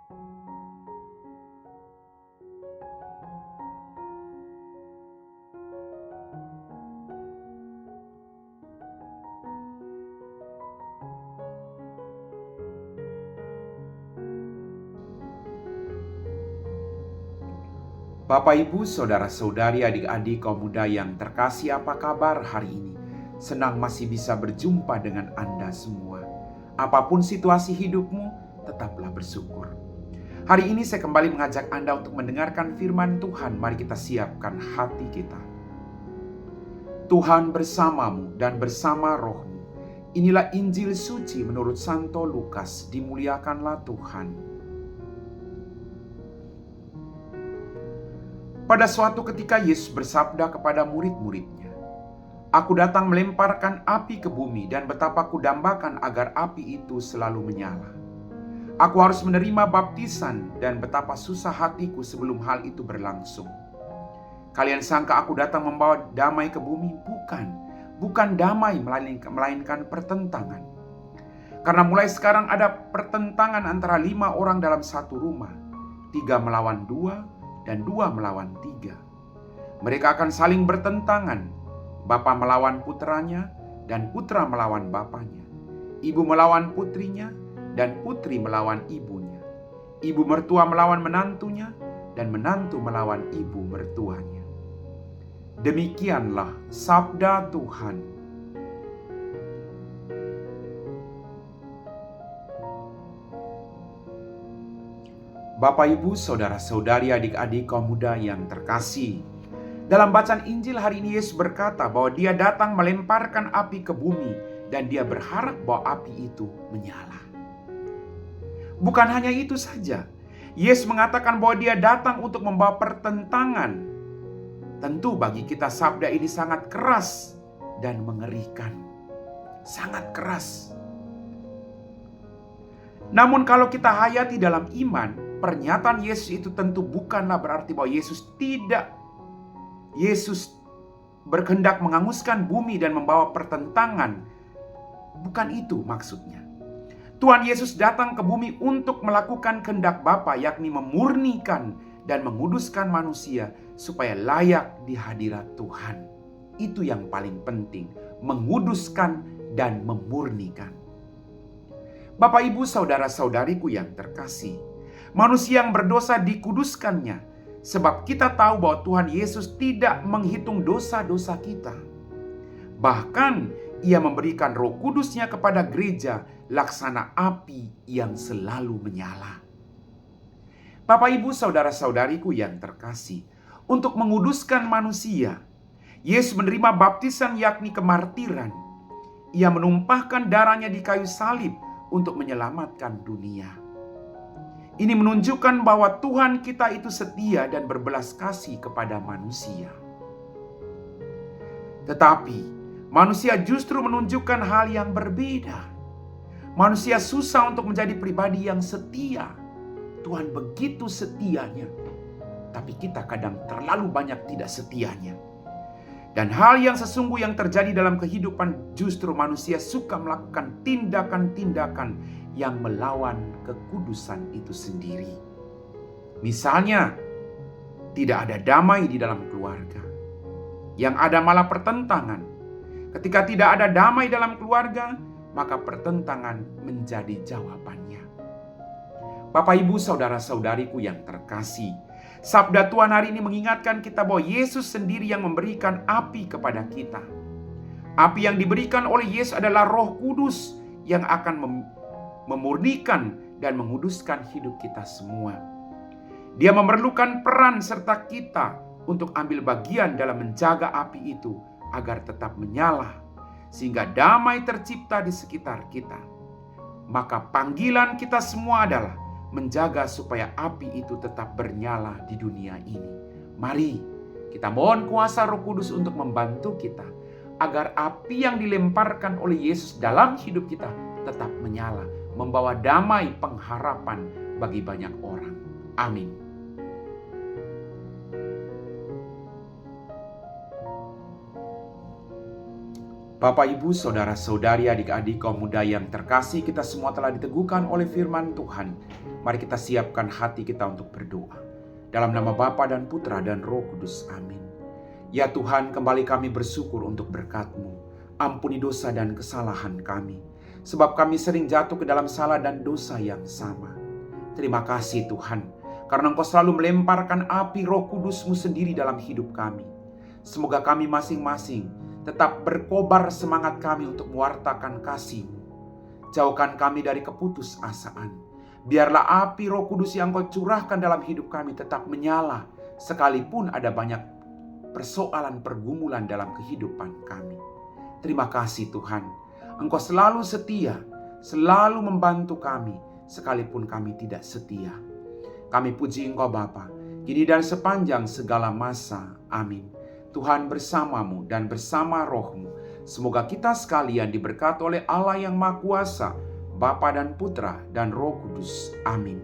Bapak, Ibu, Saudara-saudari, adik-adik kaum muda yang terkasih, apa kabar hari ini? Senang masih bisa berjumpa dengan Anda semua. Apapun situasi hidupmu, tetaplah bersyukur. Hari ini saya kembali mengajak Anda untuk mendengarkan firman Tuhan. Mari kita siapkan hati kita. Tuhan bersamamu dan bersama rohmu. Inilah Injil suci menurut Santo Lukas. Dimuliakanlah Tuhan. Pada suatu ketika Yesus bersabda kepada murid-muridnya, "Aku datang melemparkan api ke bumi dan betapa kudambakan agar api itu selalu menyala. Aku harus menerima baptisan dan betapa susah hatiku sebelum hal itu berlangsung. Kalian sangka aku datang membawa damai ke bumi? Bukan damai, melainkan pertentangan. Karena mulai sekarang ada pertentangan antara 5 orang dalam satu rumah, 3 melawan 2, dan 2 melawan 3. Mereka akan saling bertentangan. Bapa melawan putranya, dan putra melawan bapanya. Ibu melawan putrinya, dan putri melawan ibunya. Ibu mertua melawan menantunya, dan menantu melawan ibu mertuanya." Demikianlah sabda Tuhan. Bapak, Ibu, Saudara-saudari, adik-adik kaum muda yang terkasih, dalam bacaan Injil hari ini Yesus berkata bahwa Dia datang melemparkan api ke bumi dan Dia berharap bahwa api itu menyala. Bukan hanya itu saja, Yesus mengatakan bahwa Dia datang untuk membawa pertentangan. Tentu bagi kita sabda ini sangat keras dan mengerikan. Sangat keras. Namun kalau kita hayati dalam iman, pernyataan Yesus itu tentu bukanlah berarti bahwa Yesus berkehendak menghanguskan bumi dan membawa pertentangan. Bukan itu maksudnya. Tuhan Yesus datang ke bumi untuk melakukan kehendak Bapa, yakni memurnikan dan menguduskan manusia supaya layak di hadirat Tuhan. Itu yang paling penting, menguduskan dan memurnikan. Bapak, Ibu, saudara-saudariku yang terkasih, manusia yang berdosa dikuduskannya, sebab kita tahu bahwa Tuhan Yesus tidak menghitung dosa-dosa kita. Bahkan Ia memberikan Roh Kudus-Nya kepada gereja, laksana api yang selalu menyala. Bapak, Ibu, saudara-saudariku yang terkasih, untuk menguduskan manusia, Yesus menerima baptisan yakni kemartiran. Ia menumpahkan darahnya di kayu salib untuk menyelamatkan dunia. Ini menunjukkan bahwa Tuhan kita itu setia dan berbelas kasih kepada manusia. Tetapi manusia justru menunjukkan hal yang berbeda. Manusia susah untuk menjadi pribadi yang setia. Tuhan begitu setianya, tapi kita kadang terlalu banyak tidak setianya. Dan hal yang sesungguh yang terjadi dalam kehidupan, justru manusia suka melakukan tindakan-tindakan yang melawan kekudusan itu sendiri. Misalnya, tidak ada damai di dalam keluarga. Yang ada malah pertentangan. Ketika tidak ada damai dalam keluarga, maka pertentangan menjadi jawabannya. Bapak, Ibu, saudara-saudariku yang terkasih, sabda Tuhan hari ini mengingatkan kita bahwa Yesus sendiri yang memberikan api kepada kita. Api yang diberikan oleh Yesus adalah Roh Kudus yang akan memurnikan dan menguduskan hidup kita semua. Dia memerlukan peran serta kita untuk ambil bagian dalam menjaga api itu agar tetap menyala, sehingga damai tercipta di sekitar kita. Maka panggilan kita semua adalah menjaga supaya api itu tetap bernyala di dunia ini. Mari kita mohon kuasa Roh Kudus untuk membantu kita, agar api yang dilemparkan oleh Yesus dalam hidup kita tetap menyala, membawa damai pengharapan bagi banyak orang. Amin. Bapak, Ibu, Saudara-saudari, adik-adik, kaum muda yang terkasih, kita semua telah diteguhkan oleh firman Tuhan. Mari kita siapkan hati kita untuk berdoa. Dalam nama Bapa dan Putra dan Roh Kudus, amin. Ya Tuhan, kembali kami bersyukur untuk berkat-Mu. Ampuni dosa dan kesalahan kami, sebab kami sering jatuh ke dalam salah dan dosa yang sama. Terima kasih Tuhan, karena Engkau selalu melemparkan api Roh Kudus-Mu sendiri dalam hidup kami. Semoga kami masing-masing tetap berkobar semangat kami untuk mewartakan kasih-Mu. Jauhkan kami dari keputusasaan. Biarlah api Roh Kudus yang Kau curahkan dalam hidup kami tetap menyala, sekalipun ada banyak persoalan pergumulan dalam kehidupan kami. Terima kasih Tuhan, Engkau selalu setia, selalu membantu kami, sekalipun kami tidak setia. Kami puji Engkau Bapa, kini dan sepanjang segala masa. Amin. Tuhan bersamamu dan bersama rohmu. Semoga kita sekalian diberkati oleh Allah yang Maha Kuasa, Bapa dan Putra dan Roh Kudus. Amin.